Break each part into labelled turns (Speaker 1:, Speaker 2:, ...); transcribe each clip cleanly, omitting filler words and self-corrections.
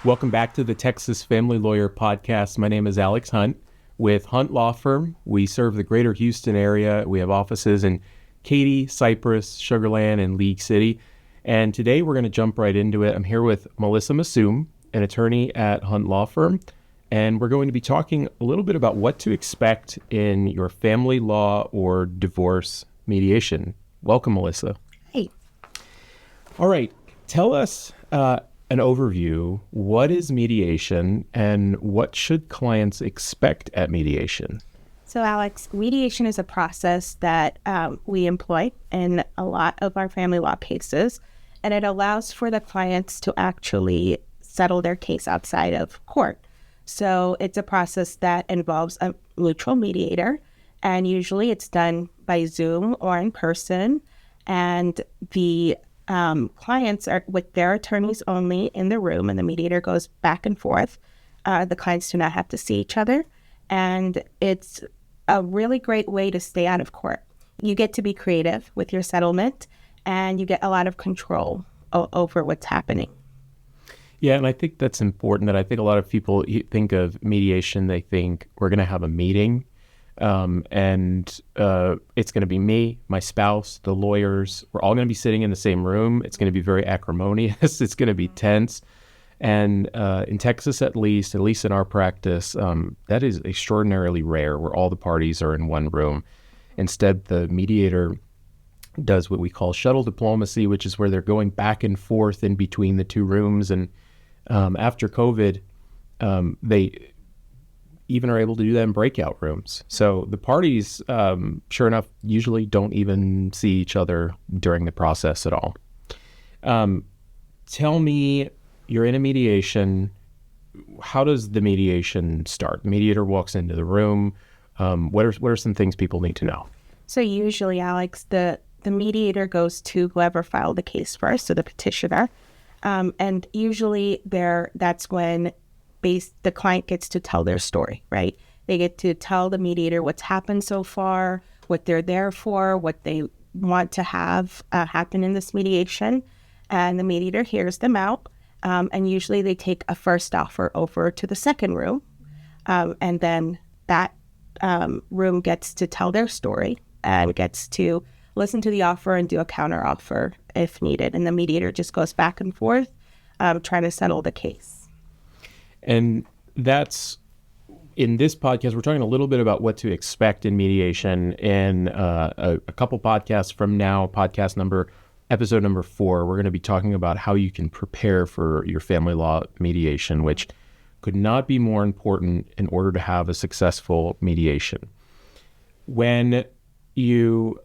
Speaker 1: Welcome back to the Texas Family Lawyer Podcast. My name is Alex Hunt with Hunt Law Firm. We serve the greater Houston area. We have offices in Katy, Cypress, Sugar Land, and League City. And today we're going to jump right into it. I'm here with Melissa Masoom, an attorney at Hunt Law Firm. And we're going to be talking a little bit about what to expect in your family law or divorce mediation. Welcome, Melissa.
Speaker 2: Hey.
Speaker 1: All right. Tell us an overview. What is mediation and what should clients expect at mediation?
Speaker 2: So, Alex, mediation is a process that we employ in a lot of our family law cases, and it allows for the clients to actually settle their case outside of court. So it's a process that involves a mutual mediator, and usually it's done by Zoom or in person, and the clients are with their attorneys only in the room, and the mediator goes back and forth. The clients do not have to see each other, and it's a really great way to stay out of court. You get to be creative with your settlement, and you get a lot of control over what's happening.
Speaker 1: Yeah, and I think that's important. That I think a lot of people think of mediation, they think we're going to have a meeting, and it's going to be me, my spouse, the lawyers. We're all going to be sitting in the same room. It's going to be very acrimonious. It's going to be tense. And in Texas, at least in our practice, that is extraordinarily rare, where all the parties are in one room. Instead, the mediator does what we call shuttle diplomacy, which is where they're going back and forth in between the two rooms. And after COVID, they even are able to do that in breakout rooms. So the parties, sure enough, usually don't even see each other during the process at all. Tell me, you're in a mediation. How does the mediation start? The mediator walks into the room. What are some things people need to know?
Speaker 2: So usually, Alex, the mediator goes to whoever filed the case first, so the petitioner. And usually that's when the client gets to tell their story, right? They get to tell the mediator what's happened so far, what they're there for, what they want to have happen in this mediation. And the mediator hears them out. And usually they take a first offer over to the second room. And then that room gets to tell their story and gets to listen to the offer and do a counter offer if needed. And the mediator just goes back and forth trying to settle the case.
Speaker 1: And that's, in this podcast, we're talking a little bit about what to expect in mediation. In a couple podcasts from now, episode number 4, we're going to be talking about how you can prepare for your family law mediation, which could not be more important in order to have a successful mediation. When you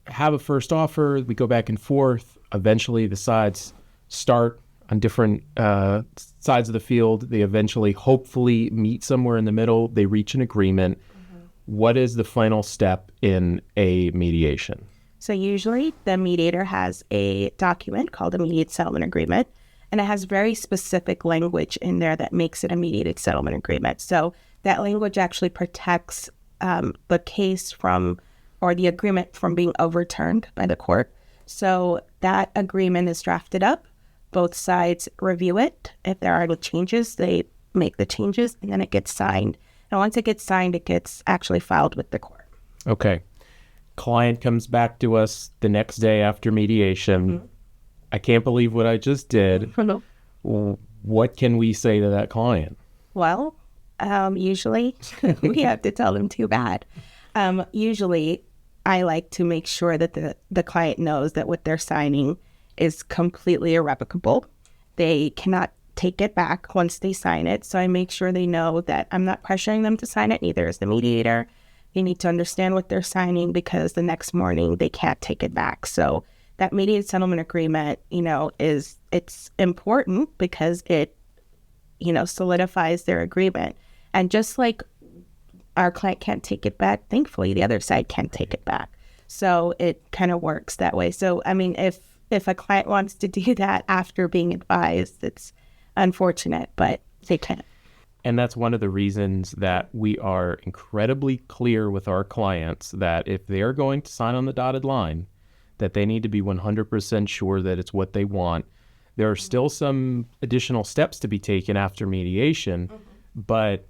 Speaker 1: have a first offer, we go back and forth. Eventually, the sides start on different sides of the field. They eventually, hopefully, meet somewhere in the middle. They reach an agreement. Mm-hmm. What is the final step in a mediation?
Speaker 2: So usually, the mediator has a document called a mediated settlement agreement, and it has very specific language in there that makes it a mediated settlement agreement. So that language actually protects the case or the agreement from being overturned by the court. So that agreement is drafted up. Both sides review it. If there are any changes, they make the changes, and then it gets signed. And once it gets signed, it gets actually filed with the court.
Speaker 1: Okay. Client comes back to us the next day after mediation. Mm-hmm. I can't believe what I just did. What can we say to that client?
Speaker 2: Well, usually we have to tell them too bad. Usually I like to make sure that the client knows that what they're signing is completely irrevocable. They cannot take it back once they sign it. So I make sure they know that I'm not pressuring them to sign it, neither is the mediator. They need to understand what they're signing, because the next morning they can't take it back. So that mediated settlement agreement, it's important because it, solidifies their agreement. And just like our client can't take it back, thankfully, the other side can't take it back. So it kind of works that way. So, I mean, if a client wants to do that after being advised, it's unfortunate, but they can.
Speaker 1: And that's one of the reasons that we are incredibly clear with our clients that if they are going to sign on the dotted line, that they need to be 100% sure that it's what they want, There are still some additional steps to be taken after mediation, but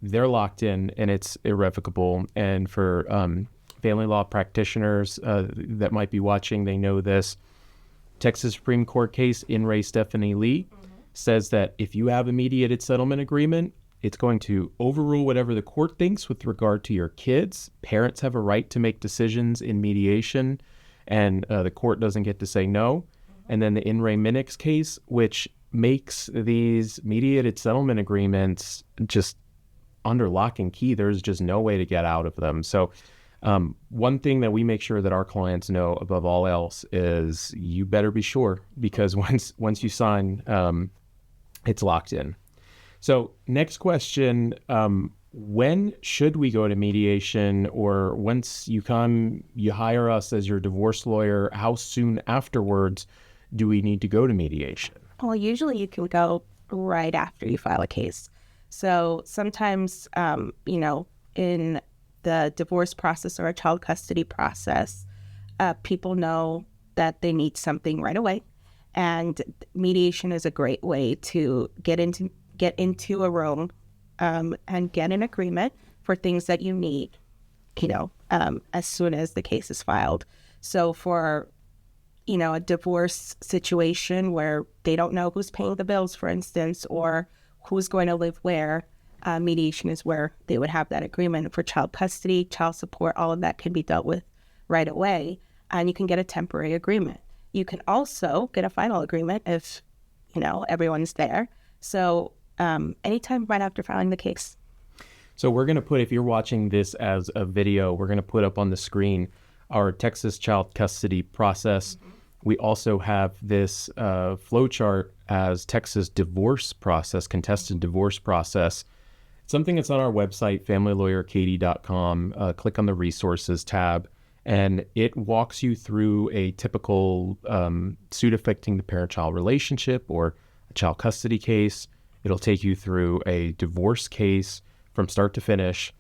Speaker 1: they're locked in and it's irrevocable. And for family law practitioners that might be watching, they know this. Texas Supreme Court case in Re Stephanie Lee says that if you have a mediated settlement agreement, it's going to overrule whatever the court thinks with regard to your kids. Parents have a right to make decisions in mediation, and the court doesn't get to say no. And then the In Re Minix case, which makes these mediated settlement agreements just under lock and key. There's just no way to get out of them. So one thing that we make sure that our clients know above all else is you better be sure, because once you sign, it's locked in. So next question, when should we go to mediation? Or once you hire us as your divorce lawyer, how soon afterwards do we need to go to mediation?
Speaker 2: Well, usually you can go right after you file a case. So sometimes, in the divorce process or a child custody process, people know that they need something right away. And mediation is a great way to get into a room and get an agreement for things that you need, as soon as the case is filed. So for, a divorce situation where they don't know who's paying the bills, for instance, or who's going to live where, mediation is where they would have that agreement. For child custody, child support, all of that can be dealt with right away, and you can get a temporary agreement. You can also get a final agreement if, everyone's there. So anytime right after filing the case.
Speaker 1: So we're going to put, if you're watching this as a video, we're going to put up on the screen our Texas child custody process. We also have this flow chart as Texas divorce process, contested divorce process. It's something that's on our website, familylawyerkatie.com. Click on the resources tab, and it walks you through a typical suit affecting the parent-child relationship or a child custody case. It'll take you through a divorce case from start to finish.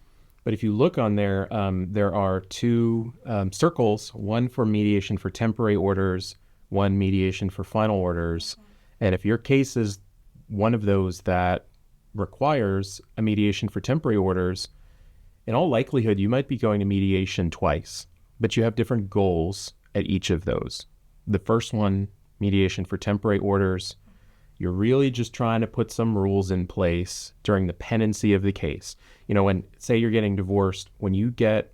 Speaker 1: But if you look on there, there are two circles, one for mediation for temporary orders, one mediation for final orders. And if your case is one of those that requires a mediation for temporary orders, in all likelihood, you might be going to mediation twice, but you have different goals at each of those. The first one, mediation for temporary orders, you're really just trying to put some rules in place during the pendency of the case. When, say you're getting divorced, when you get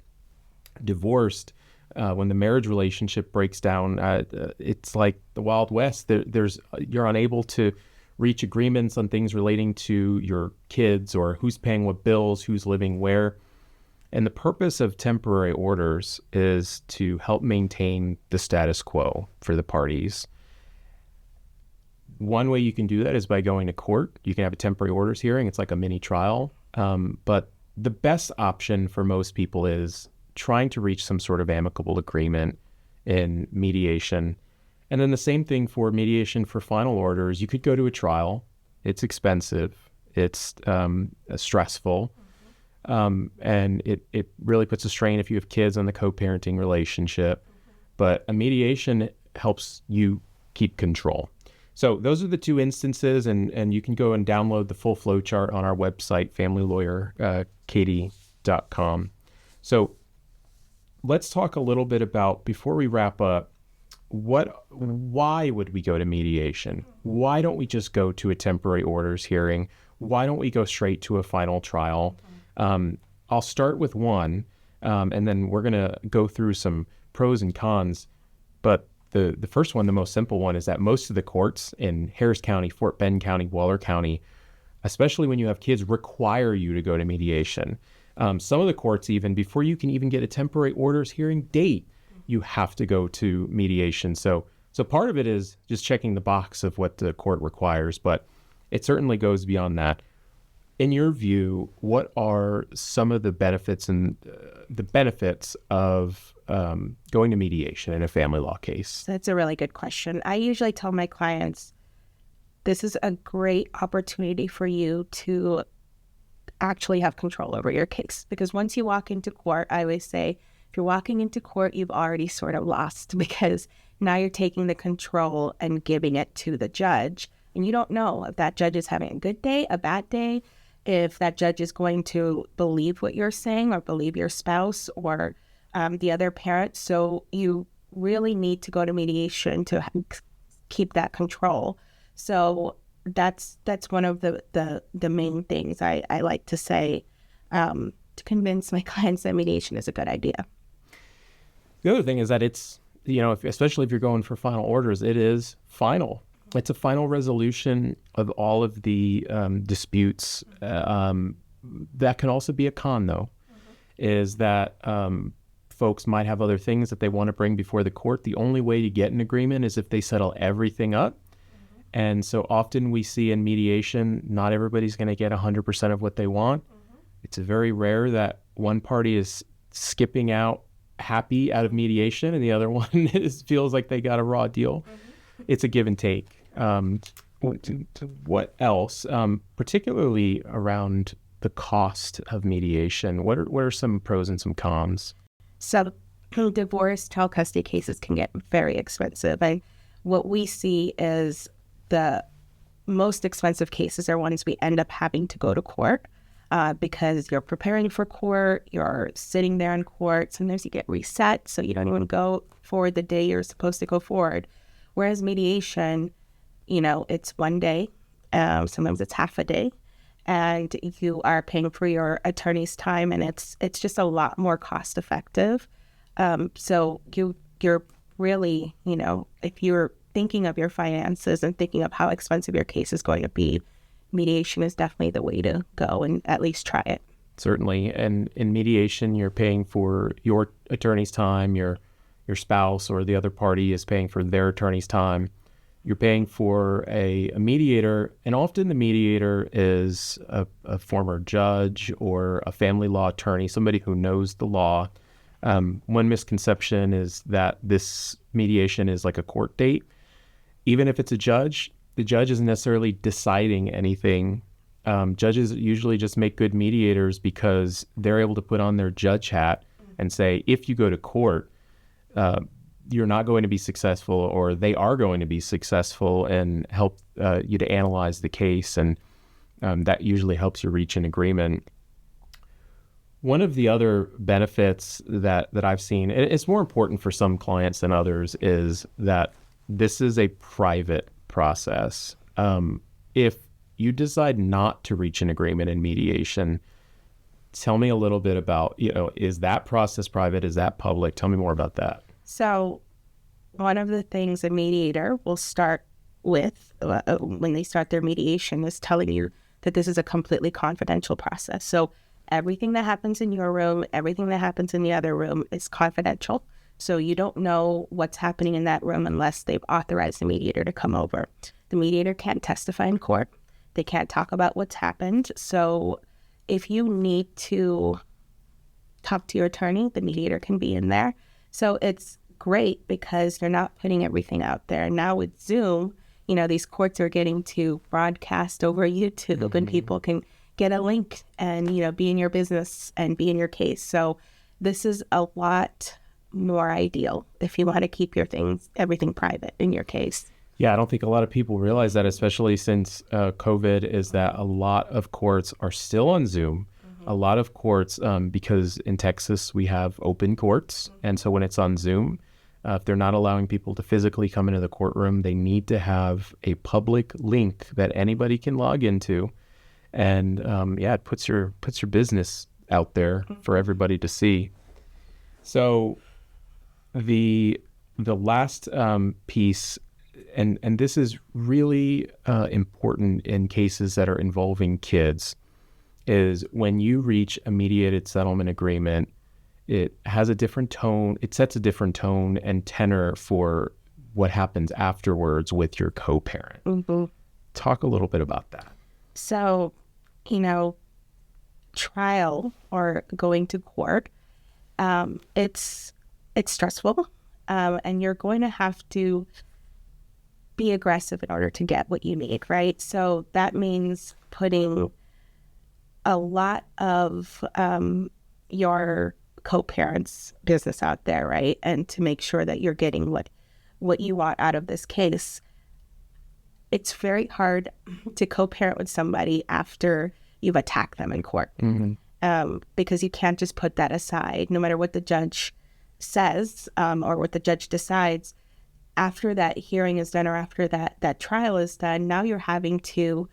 Speaker 1: divorced, when the marriage relationship breaks down, it's like the Wild West. You're unable to reach agreements on things relating to your kids or who's paying what bills, who's living where. And the purpose of temporary orders is to help maintain the status quo for the parties. One way you can do that is by going to court. You can have a temporary orders hearing. It's like a mini trial. But the best option for most people is trying to reach some sort of amicable agreement in mediation. And then the same thing for mediation for final orders. You could go to a trial. It's expensive. It's stressful. And it really puts a strain if you have kids on the co-parenting relationship. But a mediation helps you keep control. So those are the two instances, and you can go and download the full flow chart on our website, familylawyerkatie.com. So let's talk a little bit about, before we wrap up, why would we go to mediation? Why don't we just go to a temporary orders hearing? Why don't we go straight to a final trial? I'll start with one, and then we're going to go through some pros and cons. But the first one, the most simple one, is that most of the courts in Harris County, Fort Bend County, Waller County, especially when you have kids, require you to go to mediation. Some of the courts, even before you can even get a temporary orders hearing date, you have to go to mediation. So part of it is just checking the box of what the court requires, but it certainly goes beyond that. In your view, what are some of the benefits of going to mediation in a family law case?
Speaker 2: That's a really good question. I usually tell my clients, this is a great opportunity for you to actually have control over your case. Because once you walk into court, I always say, if you're walking into court, you've already sort of lost, because Now you're taking the control and giving it to the judge. And you don't know if that judge is having a good day, a bad day, if that judge is going to believe what you're saying or believe your spouse or the other parent. So you really need to go to mediation to keep that control. So that's one of the main things I like to say to convince my clients that mediation is a good idea.
Speaker 1: The other thing is that it's, especially if you're going for final orders, it is final. It's a final resolution of all of the disputes. That can also be a con, though, is that folks might have other things that they want to bring before the court. The only way to get an agreement is if they settle everything up. And so often we see in mediation, not everybody's going to get 100% of what they want. It's very rare that one party is skipping out happy out of mediation and the other one feels like they got a raw deal. It's a give and take. What else? Particularly around the cost of mediation, what are some pros and some cons?
Speaker 2: So divorce, child custody cases can get very expensive. And what we see is the most expensive cases are ones we end up having to go to court because you're preparing for court, you're sitting there in court. Sometimes you get reset, so you don't even go forward the day you're supposed to go forward. Whereas mediation, it's one day, sometimes it's half a day, and you are paying for your attorney's time, and it's just a lot more cost effective. So you're really, if you're thinking of your finances and thinking of how expensive your case is going to be, mediation is definitely the way to go and at least try it.
Speaker 1: Certainly. And in mediation, you're paying for your attorney's time, your spouse or the other party is paying for their attorney's time. You're paying for a mediator, and often the mediator is a former judge or a family law attorney, somebody who knows the law. One misconception is that this mediation is like a court date. Even if it's a judge, the judge isn't necessarily deciding anything. Judges usually just make good mediators because they're able to put on their judge hat and say, if you go to court, you're not going to be successful, or they are going to be successful, and help you to analyze the case. And that usually helps you reach an agreement. One of the other benefits that I've seen, and it's more important for some clients than others, is that this is a private process. If you decide not to reach an agreement in mediation, tell me a little bit about, is that process private? Is that public? Tell me more about that.
Speaker 2: So one of the things a mediator will start with when they start their mediation is telling you that this is a completely confidential process. So everything that happens in your room, everything that happens in the other room is confidential. So you don't know what's happening in that room unless they've authorized the mediator to come over. The mediator can't testify in court. They can't talk about what's happened. So if you need to talk to your attorney, the mediator can be in there. So it's great because you're not putting everything out there. Now with Zoom, these courts are getting to broadcast over YouTube, and people can get a link and, be in your business and be in your case. So this is a lot more ideal if you want to keep everything private in your case.
Speaker 1: Yeah, I don't think a lot of people realize that, especially since COVID, is that a lot of courts are still on Zoom. A lot of courts, because in Texas we have open courts, and so when it's on Zoom, if they're not allowing people to physically come into the courtroom, they need to have a public link that anybody can log into, and it puts your business out there for everybody to see. So the last piece, and this is really important in cases that are involving kids, is when you reach a mediated settlement agreement, it has a different tone. It sets a different tone and tenor for what happens afterwards with your co-parent.
Speaker 2: Mm-hmm.
Speaker 1: Talk a little bit about that.
Speaker 2: So, trial or going to court, it's stressful, and you're going to have to be aggressive in order to get what you need, right? So that means putting a lot of your co-parents' business out there, right? And to make sure that you're getting what what you want out of this case, it's very hard to co-parent with somebody after you've attacked them in court. Because you can't just put that aside, no matter what the judge says or what the judge decides. After that hearing is done or after that trial is done, now you're having to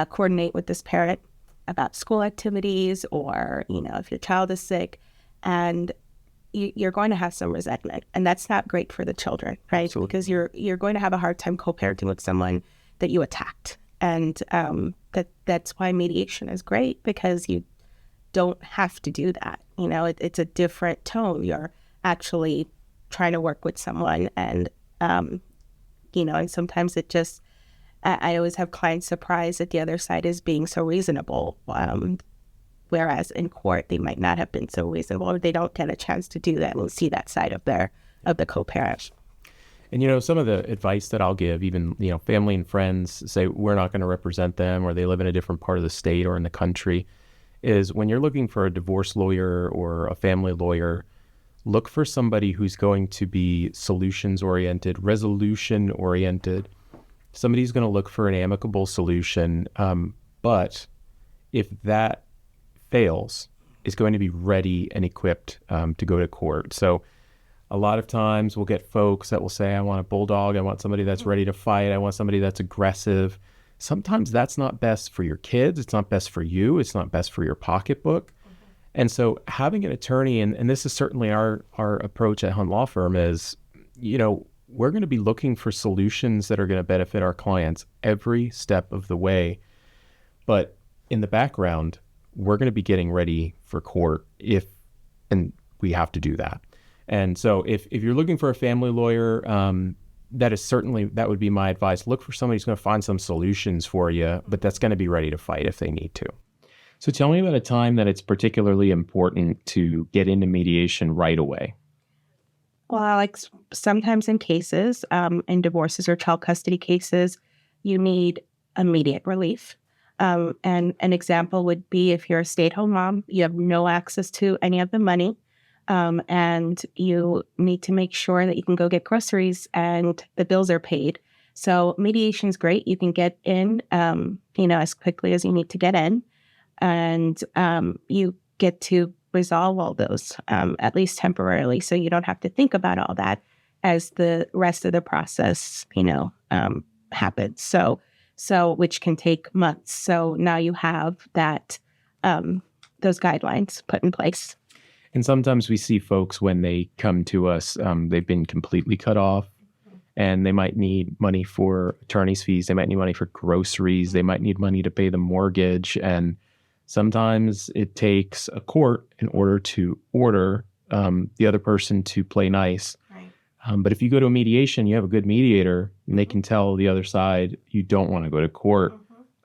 Speaker 2: coordinate with this parent about school activities or, if your child is sick, and you're going to have some resentment, and that's not great for the children, right?
Speaker 1: Absolutely.
Speaker 2: Because you're going to have a hard time co-parenting with someone that you attacked, and that's why mediation is great, because you don't have to do that. It's a different tone. You're actually trying to work with someone, and and sometimes it just, I always have clients surprised that the other side is being so reasonable, whereas in court they might not have been so reasonable, or they don't get a chance to do that and see that side of the co-parent.
Speaker 1: And, some of the advice that I'll give, even, family and friends say we're not going to represent them, or they live in a different part of the state or in the country, is when you're looking for a divorce lawyer or a family lawyer, look for somebody who's going to be solutions-oriented, resolution-oriented. Somebody's going to look for an amicable solution, but if that fails, is going to be ready and equipped to go to court. So a lot of times we'll get folks that will say, I want a bulldog, I want somebody that's ready to fight, I want somebody that's aggressive. Sometimes that's not best for your kids, it's not best for you, it's not best for your pocketbook. And so having an attorney, and this is certainly our approach at Hunt Law Firm, is, we're going to be looking for solutions that are going to benefit our clients every step of the way. But in the background, we're going to be getting ready for court and we have to do that. And so if you're looking for a family lawyer, that would be my advice. Look for somebody who's going to find some solutions for you, but that's going to be ready to fight if they need to. So tell me about a time that it's particularly important to get into mediation right away.
Speaker 2: Well, Alex, sometimes in cases, in divorces or child custody cases, you need immediate relief. And an example would be if you're a stay-at-home mom, you have no access to any of the money, and you need to make sure that you can go get groceries and the bills are paid. So mediation is great. You can get in, as quickly as you need to get in, and you get to resolve all those, at least temporarily, so you don't have to think about all that as the rest of the process, happens. So which can take months. So now you have that, those guidelines put in place.
Speaker 1: And sometimes we see folks when they come to us, they've been completely cut off, and they might need money for attorney's fees. They might need money for groceries. They might need money to pay the mortgage. And sometimes it takes a court in order to order the other person to play nice.
Speaker 2: Right.
Speaker 1: But if you go to a mediation, you have a good mediator, and they can tell the other side you don't want to go to court,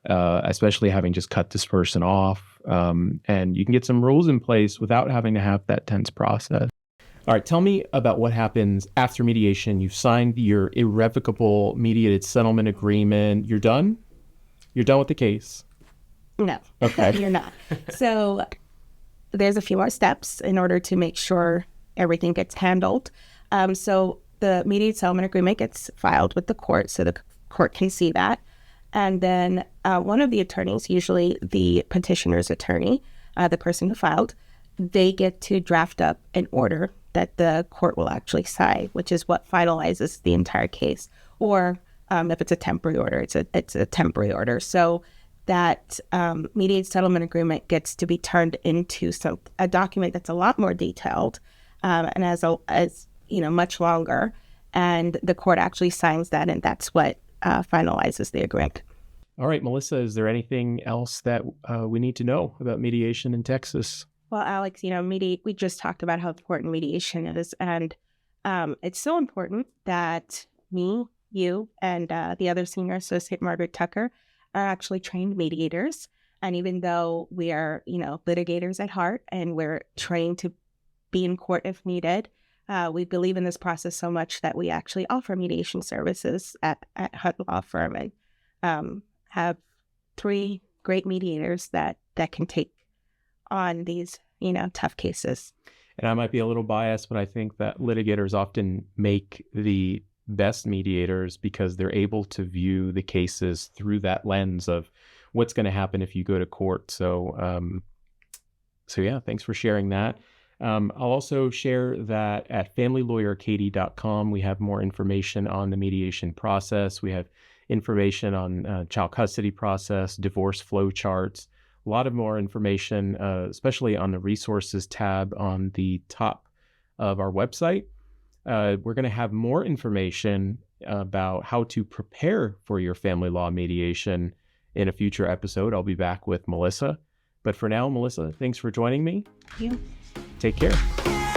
Speaker 1: especially having just cut this person off. And you can get some rules in place without having to have that tense process. All right, tell me about what happens after mediation. You've signed your irrevocable mediated settlement agreement. You're done? You're done with the case?
Speaker 2: No,
Speaker 1: okay.
Speaker 2: You're not. So there's a few more steps in order to make sure everything gets handled. So the mediated settlement agreement gets filed with the court, so the court can see that. And then one of the attorneys, usually the petitioner's attorney, the person who filed, they get to draft up an order that the court will actually sign, which is what finalizes the entire case. Or if it's a temporary order, it's a temporary order. So that mediated settlement agreement gets to be turned into a document that's a lot more detailed and as much longer, and the court actually signs that, and that's what finalizes the agreement.
Speaker 1: All right, Melissa, is there anything else that we need to know about mediation in Texas?
Speaker 2: Well, Alex, we just talked about how important mediation is, and it's so important that me, you, and the other senior associate, Margaret Tucker, are actually trained mediators. And even though we are, litigators at heart, and we're trained to be in court if needed, we believe in this process so much that we actually offer mediation services at Hunt Law Firm, and have 3 great mediators that can take on these, tough cases.
Speaker 1: And I might be a little biased, but I think that litigators often make the best mediators because they're able to view the cases through that lens of what's going to happen if you go to court. So yeah, thanks for sharing that. I'll also share that at familylawyerkatie.com, we have more information on the mediation process. We have information on child custody process, divorce flow charts, a lot of more information, especially on the resources tab on the top of our website. We're going to have more information about how to prepare for your family law mediation in a future episode. I'll be back with Melissa. But for now, Melissa, thanks for joining me.
Speaker 2: Thank you.
Speaker 1: Take care.